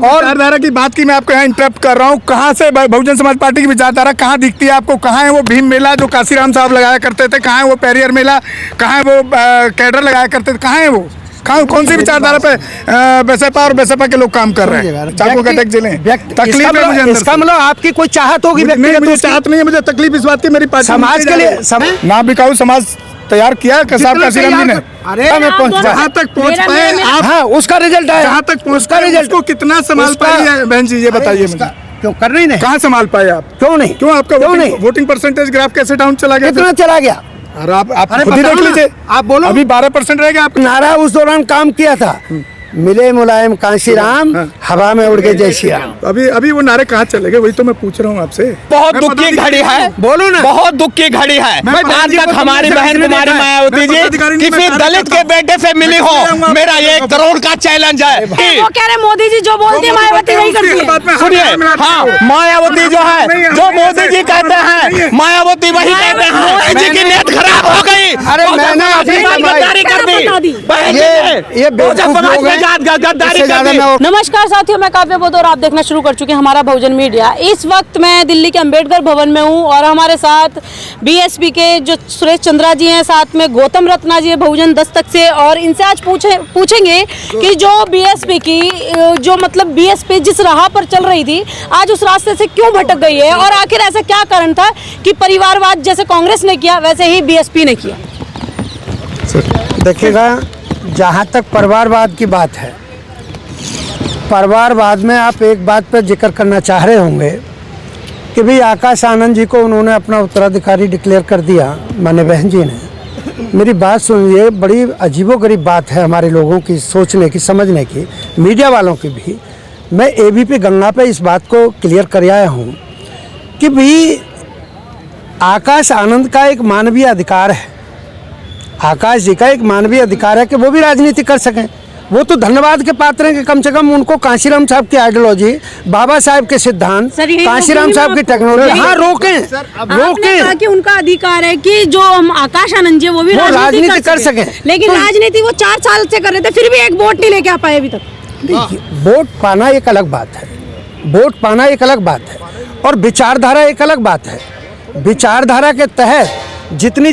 और विचारधारा की बात की मैं आपको यहाँ इंटरप्ट कर रहा हूँ। कहाँ से बहुजन समाज पार्टी की विचारधारा कहाँ दिखती है आपको? कहाँ है वो भीम मेला जो काशीराम साहब लगाया करते थे? कहाँ है वो पेरियर मेला? कहाँ है वो कैडर लगाया करते थे? कहाँ है वो? कौन सी विचारधारा पे बसपा और बसपा के लोग काम कर रहे हैं? चाकू का टैग जिले तकलीफ है मुझे अंदर। इसका मतलब आपकी कोई चाहत होगी? मुझे चाहत नहीं है, मुझे तकलीफ इस बात की मेरी पार्टी समाज के लिए ना बिकाऊ समाज तैयार किया कसाब काशीराम जी ने। अरे जहाँ तक पहुँच पाए आप, हाँ उसका रिजल्ट है। जहाँ तक पहुँच पाए उसको कितना संभाल पाई है बहन जी, ये बताइए मुझे। क्यों कर रही नहीं? कहाँ संभाल पाए आप? क्यों नहीं? क्यों आपका वोटिंग परसेंटेज ग्राफ कैसे डाउन चला गया? कितना चला गया? अरे आप खुद ही देख लीजिए, आप बोलो। अभी 12% रह गया। आप नारा उस दौरान काम किया था, मिले मुलायम कांशीराम, हवा में उड़ के जय श्री राम। अभी वो नारे कहाँ चले गए? वही तो मैं पूछ रहा हूँ आपसे। बहुत दुख की घड़ी है, बोलो ना। बहुत दुख की घड़ी है। आज तक हमारी बहन कुमारी मायावती जी किसी दलित के बेटे से मिली हो, मेरा 1 करोड़ का चैलेंज है। वो कह रहे मोदी जी जो बोलते हैं मायावती वही करती है। सुनिए, हाँ मायावती जो है, जो मोदी जी कहते हैं मायावती वही कहते हैं। मोदी जी की नीयत खराब हो गई। अरे मैंने गद्दारी कर दी, ये बेवकूफ लोग हैं। नमस्कार साथियों, मैं काव्या बोध और आप देखना शुरू कर चुके हैं हमारा बहुजन मीडिया। इस वक्त मैं दिल्ली के अंबेडकर भवन में हूं और हमारे साथ बीएसपी के जो सुरेश चंद्रा जी हैं, साथ में गौतम रत्ना जी है बहुजन दस्तक से, और इनसे आज पूछेंगे कि जो बीएसपी की जो मतलब बीएसपी जिस राह पर चल रही थी आज उस रास्ते से क्यों भटक गई है, और आखिर ऐसा क्या कारण था कि परिवारवाद जैसे कांग्रेस ने किया वैसे ही बीएसपी ने किया। देखिएगा, जहाँ तक परिवारवाद की बात है, परिवारवाद में आप एक बात पर जिक्र करना चाह रहे होंगे कि भाई आकाश आनंद जी को उन्होंने अपना उत्तराधिकारी डिक्लेयर कर दिया, माने बहन जी ने। मेरी बात सुनिए, बड़ी अजीबोगरीब बात है हमारे लोगों की सोचने की, समझने की, मीडिया वालों की भी। मैं एबीपी गंगा पे इस बात को क्लियर कर आया हूँ कि भाई आकाश आनंद का एक मानवीय अधिकार है, आकाश जी का एक मानवीय अधिकार है कि वो भी राजनीति कर सकें। वो तो धन्यवाद के पात्र हैं कि कम से कम उनको कांशीराम साहब की आइडियोलॉजी, बाबा साहब के सिद्धांत, कांशीराम साहब की टेक्नोलॉजी, हाँ रोकें कहा कि उनका अधिकार है कि जो हम आकाश आनंद जी वो भी राजनीति कर सकें। लेकिन राजनीति वो 4 साल से कर रहे थे, फिर भी एक वोट नहीं लेके आ पाए अभी तक। वोट पाना एक अलग बात है, वोट पाना एक अलग बात है, और विचारधारा एक अलग बात है। विचारधारा के तहत जितना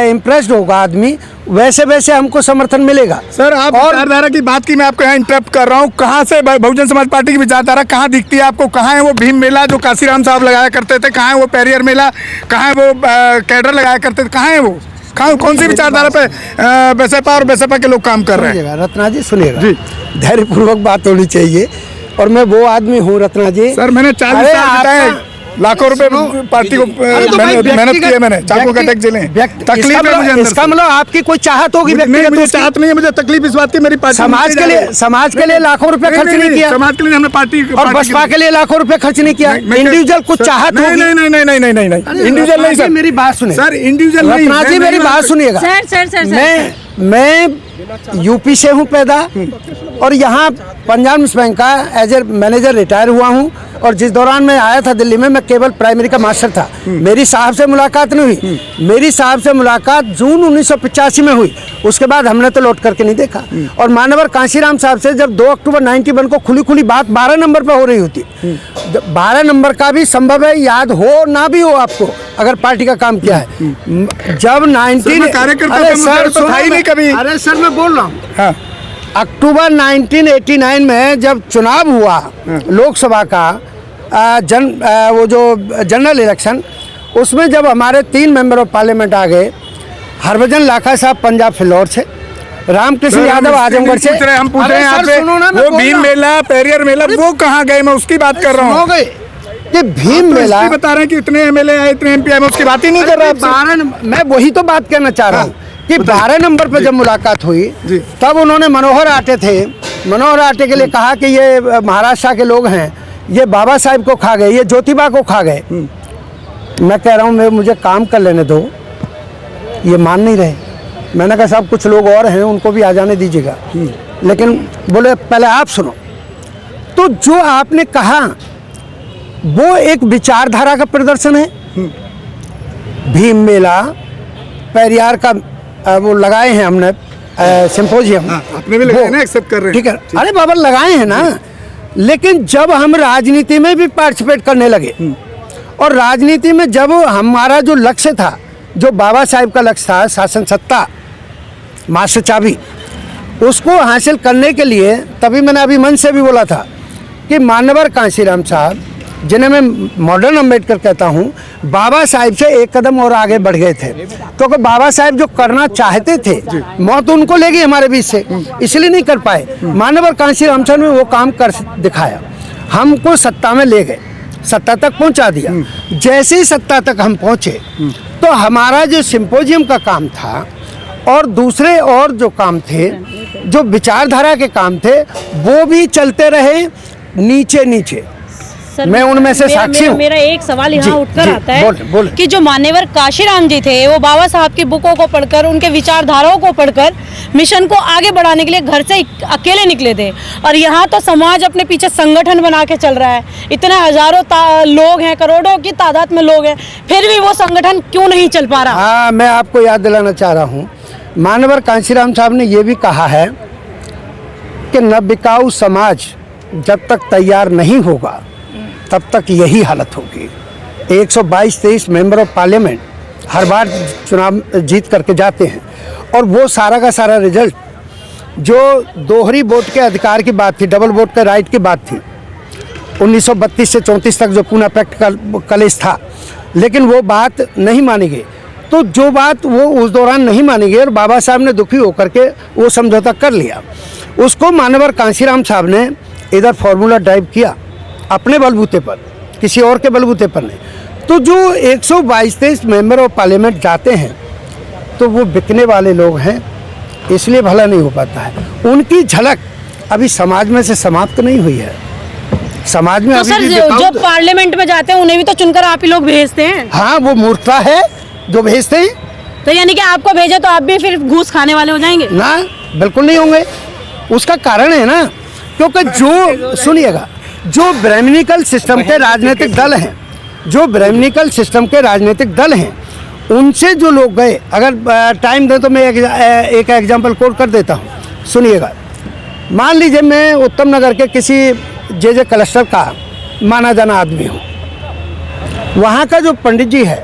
इम्प्रेस्ड होगा आदमी, वैसे वैसे हमको समर्थन मिलेगा। सर आप विचारधारा की बात की मैं आपको यहाँ इंटरप्ट कर रहा हूँ। कहाँ से बहुजन समाज पार्टी की विचारधारा कहाँ दिखती है आपको? कहाँ है वो भीम मेला जो काशीराम साहब लगाया करते थे? कहाँ है वो पेरियर मेला? कहाँ है वो कैडर लगाया करते थे? कहाँ है वो? कौन सी विचारधारा पे बसपा और बसपा के लोग काम कर रहे हैं? रत्ना जी सुनिएगा, धैर्यपूर्वक बात होनी चाहिए, और मैं वो आदमी हूँ रत्ना जी। सर मैंने 40 साल बिताए, लाखों रुपए पार्टी को मेहनत की है मैंने, चाकू का टैग जिले तकलीफ है मुझे अंदर। इसका मतलब आपकी कोई चाहत होगी? मुझे चाहत नहीं है, मुझे तकलीफ इस बात की मेरी पार्टी समाज के लिए लाखों रुपए खर्च नहीं किया। समाज के लिए हमने पार्टी और बसपा के लिए लाखों रुपए खर्च नहीं किया। इंडिविजुअल कुछ चाहत होगी? नहीं इंडिविजुअल नहीं सर, मेरी बात सुनिए सर, इंडिविजुअल नहीं। रत्ना जी मेरी बात सुनिएगा। मैं यूपी से हूँ पैदा, और यहाँ पंजाब नेशनल बैंक का एज ए मैनेजर रिटायर हुआ हूँ, और जिस दौरान मैं आया था दिल्ली में, मैं केवल प्राइमरी का मास्टर था। मेरी साहब से मुलाकात नहीं हुई। मेरी साहब से मुलाकात जून 1985 में हुई, उसके बाद हमने तो लौट करके नहीं देखा। और मानवर कांशीराम साहब से जब 2 अक्टूबर 91 को खुली बात 12 नंबर पर हो रही होती, 12 नंबर का भी संभव है याद हो ना भी हो आपको, अगर पार्टी का काम किया है। जब 19 कभी, अरे सर मैं बोल रहा हूँ, अक्टूबर 1989 में जब चुनाव हुआ लोकसभा का, वो जो जनरल इलेक्शन, उसमें जब हमारे 3 मेंबर ऑफ पार्लियामेंट आ गए, हरभजन लाखा साहब पंजाब फिलौर से, रामकृष्ण यादव आजमगढ़ से। हम पूछ रहे हैं आपसे, वो भीम मेला पेरियर मेला वो कहाँ गए? मैं उसकी बात कर रहा हूँ। ये भीम मेला बता रहे हैं कि इतने एमएलए आए, इतने एमपी आए, मैं उसकी बात ही नहीं कर रहा। मैं वही तो बात कहना चाह रहा हूँ कि 12 नंबर पर जब मुलाकात हुई, तब उन्होंने मनोहर आटे के लिए कहा कि ये महाराष्ट्र के लोग हैं, ये बाबा साहब को खा गए, ये ज्योतिबा को खा गए। मैं कह रहा हूँ मुझे काम कर लेने दो, ये मान नहीं रहे। मैंने कहा साहब कुछ लोग और हैं, उनको भी आ जाने दीजिएगा। लेकिन बोले पहले आप सुनो। तो जो आपने कहा वो एक विचारधारा का प्रदर्शन है। भीम मेला, पेरियार का वो लगाए हैं हमने सिंपोजियम, आपने भी लगाए ना, एक्सेप्ट कर रहे हैं। ठीक है, अरे बाबा लगाए हैं ना। लेकिन जब हम राजनीति में भी पार्टिसिपेट करने लगे और राजनीति में जब हमारा जो लक्ष्य था, जो बाबा साहेब का लक्ष्य था, शासन सत्ता मास्टर चाबी, उसको हासिल करने के लिए तभी मैंने अभी मन से भी बोला था कि मान्यवर कांशीराम साहब, जिन्हें मैं मॉडर्न अम्बेडकर कहता हूँ, बाबा साहेब से एक कदम और आगे बढ़ गए थे, क्योंकि बाबा साहेब जो करना चाहते थे मौत उनको ले गई हमारे बीच से, इसलिए नहीं कर पाए। मान्यवर कांशीराम साहब ने वो काम कर दिखाया, हमको सत्ता में ले गए, सत्ता तक पहुंचा दिया। जैसे ही सत्ता तक हम पहुंचे तो हमारा जो सिंपोजियम का काम था और दूसरे और जो काम थे, जो विचारधारा के काम थे, वो भी चलते रहे नीचे नीचे। सर, मैं उनमें से साक्षी हूँ। मेरा एक सवाल यहाँ उठकर आता है बोल। कि जो मान्यवर काशीराम जी थे, वो बाबा साहब की बुकों को पढ़कर, उनके विचारधाराओं को पढ़कर मिशन को आगे बढ़ाने के लिए घर से अकेले निकले थे, और यहाँ तो समाज अपने पीछे संगठन बना के चल रहा है। इतने हजारों लोग हैं, करोड़ों की तादाद में लोग हैं, फिर भी वो संगठन क्यों नहीं चल पा रहा? हाँ, मैं आपको याद दिलाना चाह रहा हूँ, मान्यवर कांशीराम साहब ने ये भी कहा है कि न बिकाऊ समाज जब तक तैयार नहीं होगा तब तक यही हालत होगी। 122-23 मेंबर ऑफ पार्लियामेंट हर बार चुनाव जीत करके जाते हैं, और वो सारा का सारा रिजल्ट जो दोहरी वोट के अधिकार की बात थी, डबल वोट के राइट की बात थी, 1932 से 34 तक जो पूना पैक्ट का कलेश था, लेकिन वो बात नहीं मानी गई। तो जो बात वो उस दौरान नहीं मानी गई और बाबा साहब ने दुखी होकर के वो समझौता कर लिया, उसको मान्यवर कांशीराम साहब ने इधर फॉर्मूला ड्राइव किया अपने बलबूते पर, किसी और के बलबूते पर नहीं। तो जो 122-23 मेंबर ऑफ पार्लियामेंट जाते हैं तो वो बिकने वाले लोग हैं, इसलिए भला नहीं हो पाता है। उनकी झलक अभी समाज में से समाप्त नहीं हुई है। समाज में तो अभी सर, भी जो पार्लियामेंट में जाते हैं उन्हें भी तो चुनकर आप ही लोग भेजते हैं। हाँ, वो मूर्खता है जो भेजते हैं तो यानी कि आपको भेजे तो आप भी फिर घूस खाने वाले हो जाएंगे ना? बिल्कुल नहीं होंगे। उसका कारण है ना, क्योंकि जो सुनिएगा, जो ब्राह्मणिकल सिस्टम के राजनीतिक दल हैं, जो ब्राह्मणिकल सिस्टम के राजनीतिक दल हैं, उनसे जो लोग गए, अगर टाइम दे तो मैं एक एग्जांपल कोट कर देता हूँ, सुनिएगा। मान लीजिए मैं उत्तम नगर के किसी जे क्लस्टर का माना जाना आदमी हूँ, वहाँ का जो पंडित जी है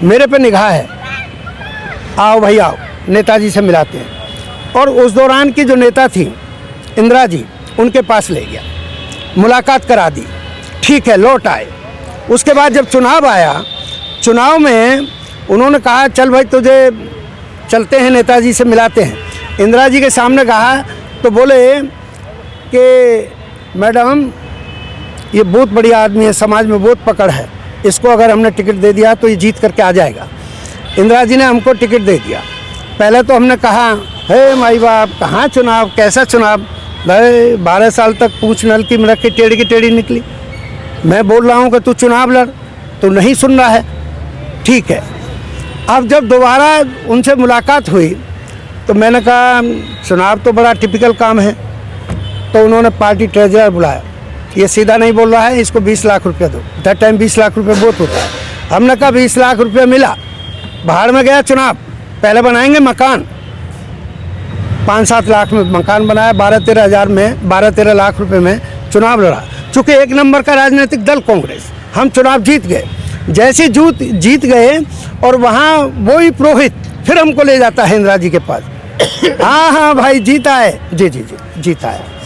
मेरे पे निगाह है, आओ भाई आओ, नेताजी से मिलाते हैं। और उस दौरान की जो नेता थी इंदिरा जी, उनके पास ले गया, मुलाकात करा दी, ठीक है, लौट आए। उसके बाद जब चुनाव आया, चुनाव में उन्होंने कहा चल भाई तुझे चलते हैं नेताजी से मिलाते हैं। इंदिरा जी के सामने कहा तो बोले कि मैडम ये बहुत बढ़िया आदमी है, समाज में बहुत पकड़ है, इसको अगर हमने टिकट दे दिया तो ये जीत करके आ जाएगा। इंदिरा जी ने हमको टिकट दे दिया। पहले तो हमने कहा हे माई बाप, कहाँ चुनाव, कैसा चुनाव, भाई 12 साल तक पूछ नलकी में रख के टेढ़ी की टेढ़ी निकली। मैं बोल रहा हूँ कि तू चुनाव लड़, तो नहीं सुन रहा है, ठीक है। अब जब दोबारा उनसे मुलाकात हुई तो मैंने कहा चुनाव तो बड़ा टिपिकल काम है, तो उन्होंने पार्टी ट्रेजरर बुलाया, ये सीधा नहीं बोल रहा है, इसको 20 लाख रुपये दो। दैट टाइम 20 लाख रुपये बहुत होता है। हमने कहा 20 लाख रुपये मिला, बाहर में गया चुनाव, पहले बनाएंगे मकान, 5-7 लाख में मकान बनाया, 12-13 लाख रुपए में चुनाव लड़ा। चूँकि एक नंबर का राजनीतिक दल कांग्रेस, हम चुनाव जीत गए। जैसे जीत गए और वहाँ वही पुरोहित फिर हमको ले जाता है इंदिरा जी के पास, हाँ भाई जीता है, जी जीता है।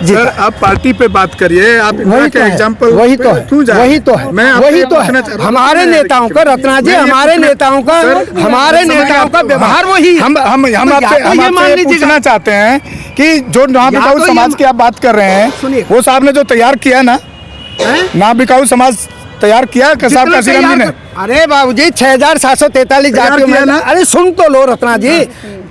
सर, आप पार्टी पे बात करिए, आप वही तो एग्जांपल वही तो है, क्यों जा रहे हैं? वही तो है, मैं वही तो है। हमारे नेताओं का, रत्ना जी, हमारे नेताओं का व्यवहार वही। हम आपसे पूछना चाहते हैं कि जो ना बिकाऊ समाज की आप बात कर रहे हैं, वो साहब ने जो तैयार किया ना, ना बिकाऊ समाज तैयार किया साहब काशीराम जी ने। अरे बाबूजी 6743 जातियों में, अरे सुन तो लो रत्ना जी,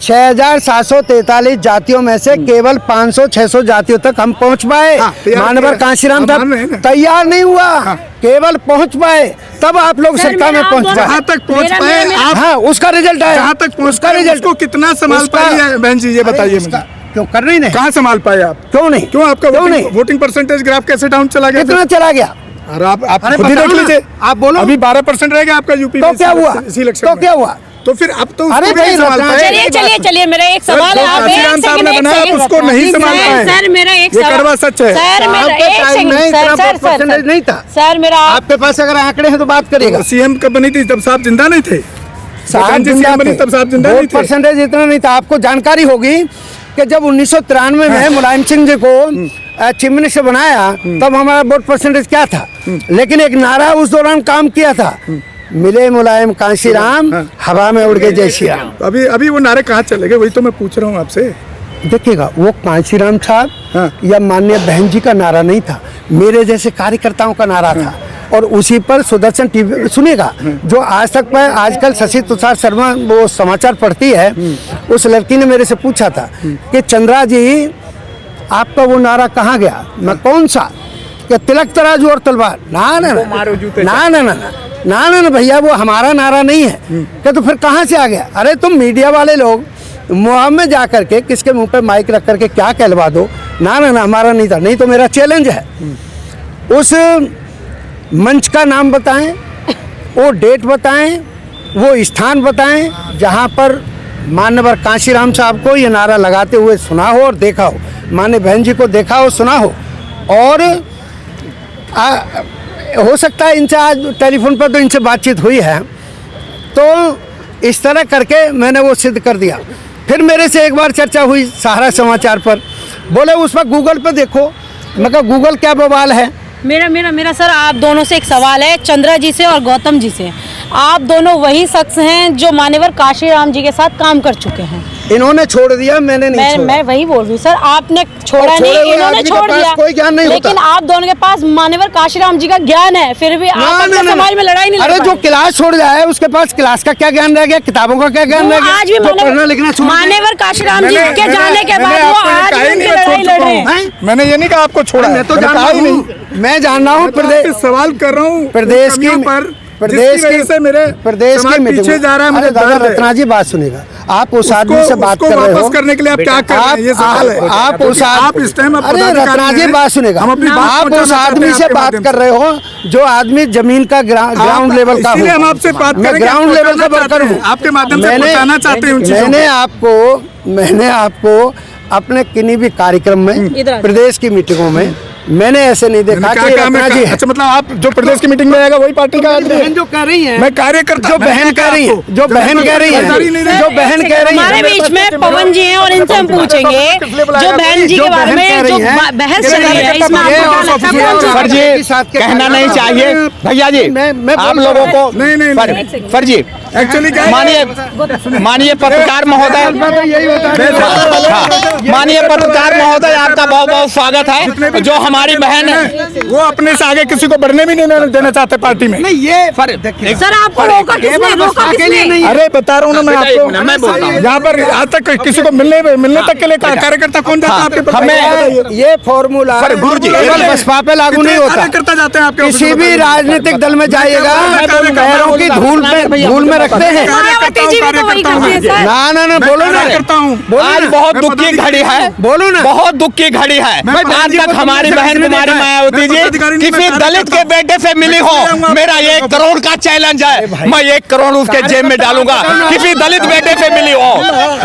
6743 जातियों में से केवल 500-600 जातियों तक हम पहुंच पाए। मान्यवर कांशीराम साहब तैयार नहीं हुआ, केवल पहुंच पाए, तब आप लोग सत्ता में पहुंच पाए। जहाँ तक पहुंच पाए आप, हाँ, उसका रिजल्ट आया। जहाँ तक पहुंच का रिजल्ट को कितना संभाल पाए बहन जी, ये बताइए मुझे। क्यों कर रही नहीं, कहाँ संभाल पाए आप? क्यों नहीं, क्यों आपका वोटिंग परसेंटेज ग्राफ कैसे डाउन चला गया? कितना चला गया? और आप खुद ही देख लीजिए, आप बोलो। अभी 12% रह गया आपका यूपी तो में। क्या हुआ? इसी इलेक्शन तो में। क्या हुआ? तो फिर अब तो अरे उसको नहीं भाई, संभालता है। चलिए चलिए चलिए, मेरा एक सवाल है, आप काशीराम साहब ने बनाया, आप उसको नहीं संभाल पाए। सर मेरा एक ये सवाल, कड़वा सच है। सर मेरा आपके एक टाइम सेकंड, में इतना सर परसेंटेज नहीं था। सर मेरा आपके पास अगर आंकड़े हैं तो बात करिएगा। सीएम कब बनी थी तब साहब जिंदा नहीं थे? साहब जी जिंदा CM बनी थे। तब साहब जिंदा नहीं वोट थे। परसेंटेज इतना नहीं था। आपको जानकारी होगी कि जब 1993 में मुलायम सिंह जी को चीफ मिनिस्टर बनाया तब हमारा वोट परसेंटेज क्या था, लेकिन एक नारा उस दौरान काम किया था, मिले मुलायम कांशीराम हवा में उड़ के जय श्री राम। तो अभी वो नारे कहाँ चले गए, वही तो मैं पूछ रहा हूँ आपसे। देखिएगा, वो कांशीराम साहब या माननीय बहन जी का नारा नहीं था, मेरे जैसे कार्यकर्ताओं का नारा था। और उसी पर सुदर्शन टीवी सुनिएगा, जो आज तक मैं आजकल शशि तुषार शर्मा वो समाचार पढ़ती है, उस लड़की ने मेरे से पूछा था कि चंद्रा जी आपका वो नारा कहाँ गया। मैं कौन सा, कि तिलक तराजू और तलवार। ना ना ना ना ना ना ना ना ना भैया, वो हमारा नारा नहीं है। कि तो फिर कहाँ से आ गया? अरे तुम मीडिया वाले लोग मुँह में जा करके किसके मुंह पे माइक रख करके क्या कहलवा दो। ना ना ना, हमारा नहीं था। नहीं तो मेरा चैलेंज है, उस मंच का नाम बताएं, वो डेट बताएं, वो स्थान बताएं जहां पर माननीय कांशीराम साहब को ये नारा लगाते हुए सुना हो और देखा हो, माननीय बहन जी को देखा हो, सुना हो। और हो सकता है इनसे आज टेलीफोन पर तो इनसे बातचीत हुई है, तो इस तरह करके मैंने वो सिद्ध कर दिया। फिर मेरे से एक बार चर्चा हुई सहारा समाचार पर, बोले उस पर गूगल पे देखो। मैं कहा गूगल क्या बवाल है। मेरा सर आप दोनों से एक सवाल है, चंद्रा जी से और गौतम जी से। आप दोनों वही शख्स हैं जो मान्यवर काशीराम जी के साथ काम कर चुके हैं। इन्होंने छोड़ दिया, मैंने नहीं छोड़ा। मैं वही बोल रही हूँ सर, आपने छोड़ा छोड़े नहीं, हुए इन्होंने आदमी के छोड़ पास दिया। कोई ज्ञान नहीं लेकिन होता। आप दोनों के पास मान्यवर काशीराम जी का ज्ञान है, फिर भी आप अपने समाज में लड़ाई नहीं लड़ अरे जो पाए। क्लास छोड़ जाए उसके पास क्लास का क्या ज्ञान रह गया, किताबों का क्या ज्ञान वो रह गया? आज भी जो पढ़ना लिखना छोड़ दिया। मान्यवर काशीराम जी के जाने के बाद वो आज भी उनकी लड़ाई लड़ रहे हैं। मैंने ये नहीं कहा आपको छोड़ा, मैं तो जान रहा हूँ, मैं जान रहा हूँ प्रदेश सवाल कर रहा हूँ प्रदेश की प्रदेश की मेरे प्रदेश की पीछे जा रहा है। मुझे दादा दर्द है। रत्ना जी बात सुनिएगा, आप उस आदमी से बात कर रहे हो, वापस करने के लिए आप क्या कर रहे हैं, ये सवाल है। आप उस आप इस टाइम अरे रत्ना जी बात सुनिएगा, आप उस आदमी से बात कर रहे हो जो आदमी जमीन का ग्राउंड लेवल का हो। हम आपसे बात मैं ग्राउंड लेवल का वर्कर हूँ, आपके माध्यम से बताना चाहते हैं। मैंने आपको अपने किन्हीं भी कार्यक्रम में, प्रदेश की मीटिंगों में मैंने ऐसे नहीं देखा कि रत्ना जी है। अच्छा, मतलब आप जो प्रदेश की मीटिंग में आएगा वही पार्टी का आदमी है? बहन जो कह रही है, मैं कार्यकर्ता, जो बहन कह रही है, जो बहन कह रही है, जो बहन कह रही है, हमारे बीच में पवन जी हैं और इनसे हम पूछेंगे जो बहन जी के बारे में जो बहस चल रही है, इसमें आपको क्या लगता है? फर्जी कहना नहीं चाहिए भैया जी, आप लोगों को नहीं फर्जी एक्चुअली माननीय पत्रकार महोदय, माननीय पत्रकार महोदय, आपका बहुत बहुत स्वागत है। जो हमारी बहन है वो अपने से आगे किसी को बढ़ने भी नहीं देना चाहते पार्टी में। नहीं ये सर आपको रोका किसने? अरे बता रहा हूँ ना मैं आपको, मैं बोलता हूँ। यहाँ पर आज तक किसी को मिलने तक के लिए कार्यकर्ता कौन जाता है आपके पास? हमें ये फॉर्मूला केवल बसपा पे लागू नहीं होता, कार्यकर्ता जाते हैं आपके किसी भी राजनीतिक दल में जाइएगा पैरों की धूल में रखते हैं। मायावती जी भी तो वही करती है सर। ना बोलो ना, करता हूँ। आज बहुत दुख की घड़ी है, बोलो ना, बहुत दुख की घड़ी है। आज तक हमारी बहन कुमारी मायावती जी किसी दलित के बेटे से मिली हो, मेरा 1 करोड़ का चैलेंज है, मैं 1 करोड़ उसके जेब में डालूंगा। किसी दलित बेटे से मिली हो,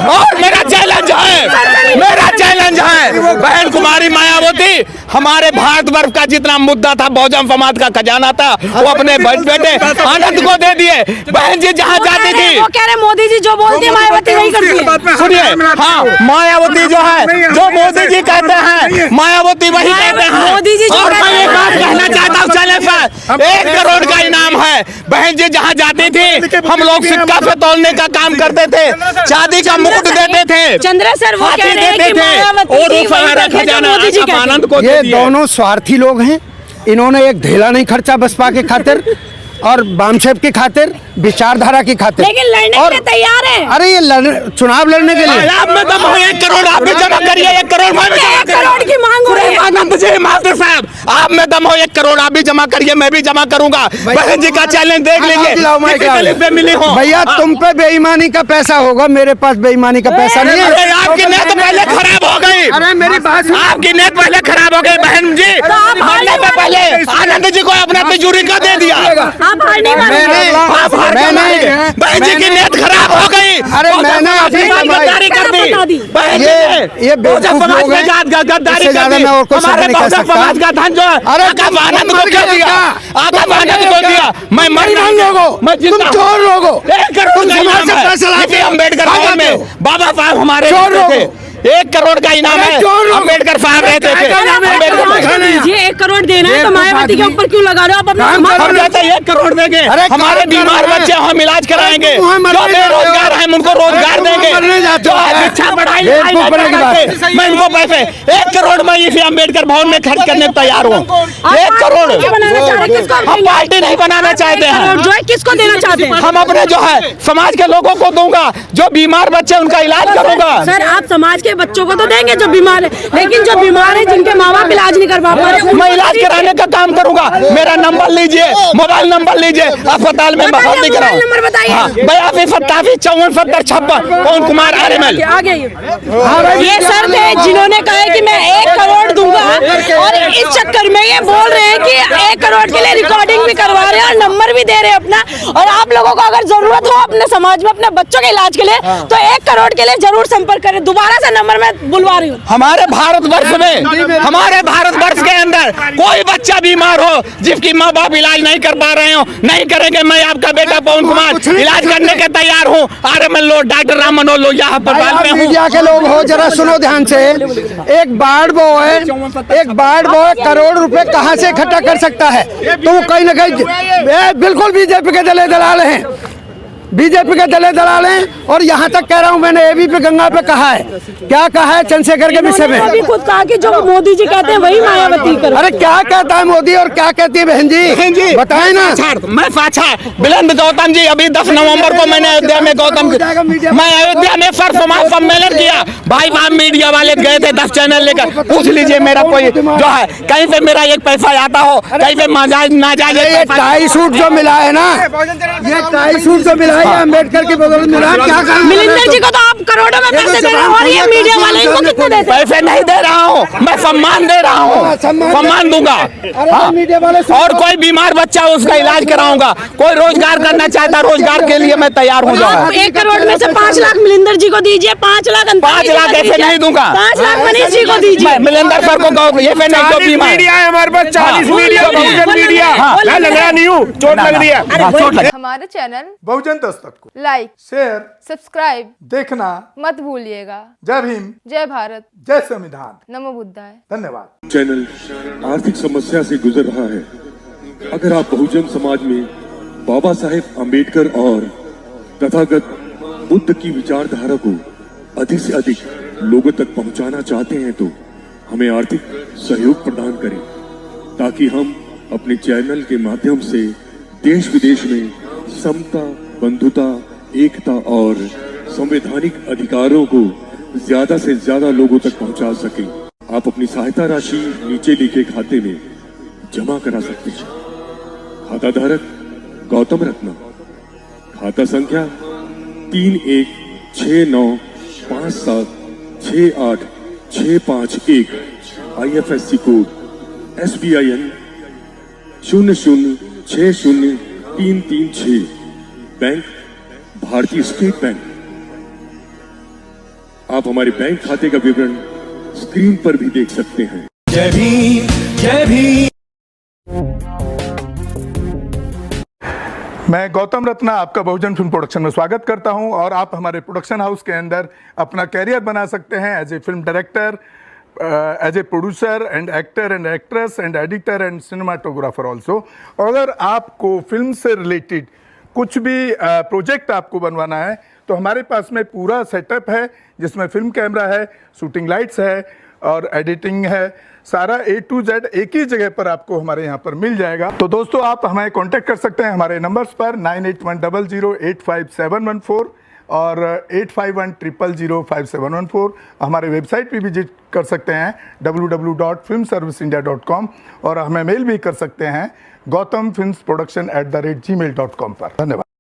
और मेरा चैलेंज है, मेरा चैलेंज है। बहन कुमारी मायावती हमारे भारतवर्ष का जितना मुद्दा था, बहुजन समाज का खजाना था, वो अपने बेटे आनंद को दे दिए। बहन जी जहाँ जाती थी, वो कह रहे मोदी जी जो बोलते हैं मायावती वही करती है। सुनिए, हाँ मायावती जो है, जो मोदी जी कहते हैं मायावती वही कहते हैं। मोदी जी और मैं एक बात कहना चाहता हूँ, चैनल पर 1 करोड़ का इनाम है। बहन जी जहाँ जाती थी, हम लोग सिक्का पे तोलने का काम करते थे, चांदी का मुकुट देते थे, चंद्रा सर वो कह रहे हैं कि मायावती और जी वो वही करती है जो मोदी जी कहते हैं। आनंद को ये दोनों स्वार्थी लोग हैं। इन्होंने एक ढेला नहीं खर्चा बसपा के खातिर और बामशेप की खातिर, विचारधारा की खातिर, लेकिन लड़ने के लिए तैयार है। अरे ये चुनाव लड़ने के लिए आप में दम हो, 1 करोड़ आप भी जमा करिए, 1 करोड़ मैं भी जमा 1 करोड़ की मांग हो रही है। आनंद जी मास्टर साहब, आप में दम हो, 1 करोड़ आप भी जमा करिए, मैं भी जमा करूंगा। बहन जी का चैलेंज देख लेंगे, किसी दलित पे मिली हो। भैया तुम पे बेईमानी का पैसा होगा, मेरे पास बेईमानी का पैसा नहीं है। अरे आपकी नीयत पहले खराब हो गई, अरे मेरी बात सुनो। आपकी नीयत पहले खराब हो गई बहन जी। हारने से पहले आनंद जी को अपना तिजोरी का दे दिया। आप बीमार नहीं मारेंगे। बहन जी की नीयत खराब हो गई। अरे मैंने अभी गद्दारी कर दी बहन जी ने। ये बहुजन समाज में गद्दारी कर दी। हमारे बहुजन समाज का धन जो है आका वानद को क्या दिया, आका वानद को दिया। मैं मर लोगो, मैं जिंदा चोर लोगो। 1 करोड़ का इनाम है अम्बेडकर भवन में। बाबा साहब हमारे थे, 1 करोड़ का इनाम है। अम्बेडकर साहब रहते थे। ये 1 करोड़ देना है तो मायावती के ऊपर क्यों लगा रहे हो? आप अपना हम कहते हैं 1 करोड़ देंगे, हमारे बीमार बच्चे हम इलाज कराएंगे, जो बेरोजगार हैं उनको रोजगार देंगे, जो शिक्षा पढ़ाई मैं उनको पैसे 1 करोड़ में इसी अम्बेडकर भवन में खर्च करने को तैयार हूँ। 1 करोड़ हम पार्टी नहीं बनाना चाहते हैं, जो है किसको देना चाहते हैं? हम अपने जो है समाज के लोगों को दूंगा, जो बीमार बच्चे उनका इलाज करूंगा। सर आप समाज के बच्चों को तो देंगे जो बीमार है, लेकिन जो बीमार है जिनके माँ बाप इलाज नहीं करवा पा रहे, मैं इलाज कराने का काम करूंगा। मेरा नंबर लीजिए, मोबाइल नंबर लीजिए, अस्पताल में भर्ती कराओ। नंबर बताइए। 82 87 54 70 56 पवन कुमार आरएमएल। आगे ये सर थे जिन्होंने कहा है कि मैं 1 करोड़ दूंगा, और इस चक्कर में ये बोल रहे हैं कि 1 करोड़ के लिए रिकॉर्डिंग भी करवा रहे हैं और नंबर भी दे रहे हैं अपना। और आप लोगों को अगर जरूरत हो अपने समाज में अपने बच्चों के इलाज के लिए तो 1 करोड़ के लिए जरूर संपर्क करें। दोबारा से नंबर मैं बुलवा रही हूँ। हमारे भारतवर्ष में, हमारे भारतवर्ष के अंदर कोई बच्चा बीमार हो जिसकी माँ बाप इलाज नहीं कर पा रहे हो, नहीं करेंगे। मैं आपका बेटा पवन कुमार इलाज करने के तैयार हूँ। आरएमएल लो, डॉक्टर राम मनोहर लो, यहाँ पर में हूँ। मीडिया के लोग हो, जरा सुनो ध्यान से। एक बाढ़ बॉय करोड़ रुपए कहाँ से इकट्ठा कर सकता है? तो वो कहीं ना कहीं बिल्कुल बीजेपी के दले दलाल हैं, बीजेपी के दले दलाल हैं। और यहाँ तक कह रहा हूँ, मैंने एबीपी गंगा पे कहा है, क्या कहा है चंद्रशेखर के विषय में? अभी खुद कहा कि जो मोदी जी कहते हैं वही मायावती करो। अरे क्या कहता है मोदी और क्या कहती है बहन जी, बताए ना। मैं साक्षा बिलंद गौतम जी, अभी 10 नवंबर को मैंने अयोध्या में मैं अयोध्या में सर्वसमाज सम्मेलन किया। भाई साहब मीडिया वाले गए थे 10 चैनल लेकर, पूछ लीजिए मेरा कोई जो है कहीं से मेरा 1 पैसा आता हो, कहीं से नाजायज टाई सूट जो मिला है ना, ये टाई सूट जो मिला है अम्बेडकर की बदौलत मिला। क्या कहा मिलिंदर जी को तो आप करोड़ों में पैसे दे रहे हो और ये मीडिया वाले इनको कितने देते हैं? पैसे नहीं दे रहा हूँ, मैं सम्मान दे रहा हूँ, सम्मान दूंगा। मीडिया वाले और कोई बीमार बच्चा उसका इलाज कराऊंगा। कोई रोजगार करना चाहता, रोजगार के लिए मैं तैयार हूँ। 1 करोड़ में से 5 लाख मिलिंदर जी को दीजिए, 5 लाख 5 लाख ऐसे नहीं दूंगा, 5 लाख मनीष जी को दीजिए। मिलिंदर सर को ये नहीं, जो बीमार मीडिया है हमारे पास, 40 मीडिया, बहुजन मीडिया। लग रहा नहीं हूँ, चोट लग रही है। हमारे चैनल बहुजन दस्तक को लाइक, शेयर, सब्सक्राइब देखना मत भूलिएगा। जय भीम, जय भारत, जय संविधान। नमो बुद्धाय। धन्यवाद। चैनल आर्थिक समस्या से गुजर रहा है। अगर आप बहुजन समाज में बाबा साहेब अम्बेडकर और तथागत बुद्ध की विचारधारा को अधिक से अधिक लोगों तक पहुंचाना चाहते हैं तो हमें आर्थिक सहयोग प्रदान करें, ताकि हम अपने चैनल के माध्यम से देश विदेश में समता, बंधुता, एकता और संवैधानिक अधिकारों को ज्यादा से ज्यादा लोगों तक पहुंचा सकें। आप अपनी सहायता राशि नीचे लिखे खाते में जमा करा सकते हैं। खाता धारक गौतम रत्ना, खाता संख्या 316957686551, IFSC कोड SBIN 0060336, बैंक भारतीय स्टेट बैंक। आप हमारे बैंक खाते का विवरण स्क्रीन पर भी देख सकते हैं। जय भीम, जय भीम। मैं गौतम रत्ना आपका बहुजन फिल्म प्रोडक्शन में स्वागत करता हूं, और आप हमारे प्रोडक्शन हाउस के अंदर अपना कैरियर बना सकते हैं as a film director, as a producer and actor and actress and editor and cinematographer also. अगर आपको फिल्म से रिलेटेड कुछ भी प्रोजेक्ट आपको बनवाना है तो हमारे पास में पूरा सेटअप है, जिसमें फिल्म कैमरा है, शूटिंग लाइट्स है और एडिटिंग है। सारा A to Z एक ही जगह पर आपको हमारे यहाँ पर मिल जाएगा। तो दोस्तों आप हमें कांटेक्ट कर सकते हैं हमारे नंबर्स पर 9810085714 और 8510005714। हमारे वेबसाइट पे विजिट कर सकते हैं www.filmserviceindia.com, और हमें मेल भी कर सकते हैं gautamfilmsproduction@gmail.com पर। धन्यवाद।